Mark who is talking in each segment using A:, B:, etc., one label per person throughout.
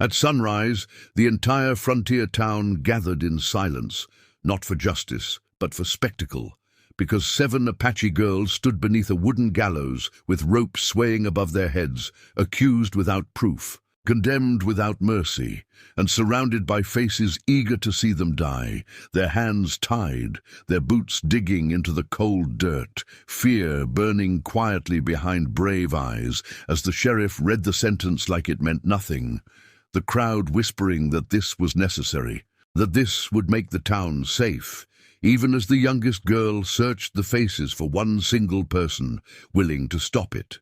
A: At sunrise, the entire frontier town gathered in silence, not for justice, but for spectacle, because 7 Apache girls stood beneath a wooden gallows with ropes swaying above their heads, accused without proof, condemned without mercy, and surrounded by faces eager to see them die, their hands tied, their boots digging into the cold dirt, fear burning quietly behind brave eyes as the sheriff read the sentence like it meant nothing, the crowd whispering that this was necessary, that this would make the town safe, even as the youngest girl searched the faces for one single person willing to stop it.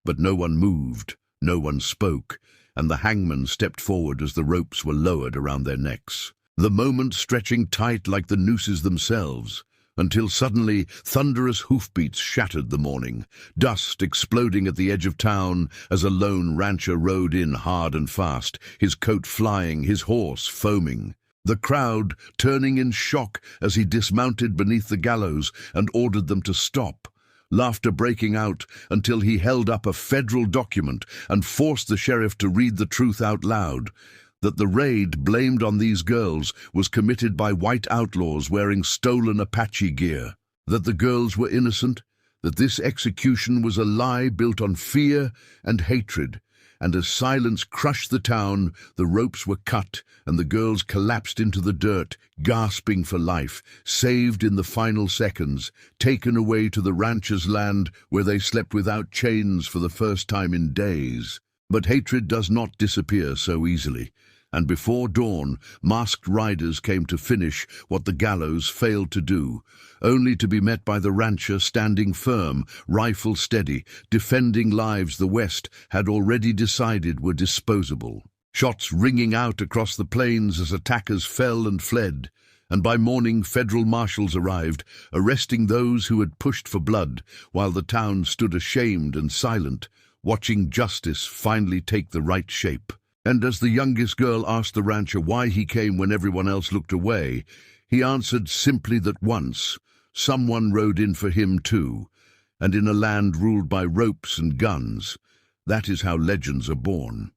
A: But no one moved, no one spoke, and the hangman stepped forward as the ropes were lowered around their necks, the moment stretching tight like the nooses themselves, until suddenly thunderous hoofbeats shattered the morning, dust exploding at the edge of town as a lone rancher rode in hard and fast, his coat flying, his horse foaming. The crowd turning in shock as he dismounted beneath the gallows and ordered them to stop, laughter breaking out until he held up a federal document and forced the sheriff to read the truth out loud, that the raid blamed on these girls was committed by white outlaws wearing stolen Apache gear, that the girls were innocent, that this execution was a lie built on fear and hatred, and as silence crushed the town, the ropes were cut and the girls collapsed into the dirt, gasping for life, saved in the final seconds, taken away to the rancher's land where they slept without chains for the first time in days. But hatred does not disappear so easily, and before dawn, masked riders came to finish what the gallows failed to do, only to be met by the rancher standing firm, rifle steady, defending lives the West had already decided were disposable. Shots ringing out across the plains as attackers fell and fled, and by morning federal marshals arrived, arresting those who had pushed for blood, while the town stood ashamed and silent, watching justice finally take the right shape. And as the youngest girl asked the rancher why he came when everyone else looked away, he answered simply that once, someone rode in for him too, and in a land ruled by ropes and guns, that is how legends are born.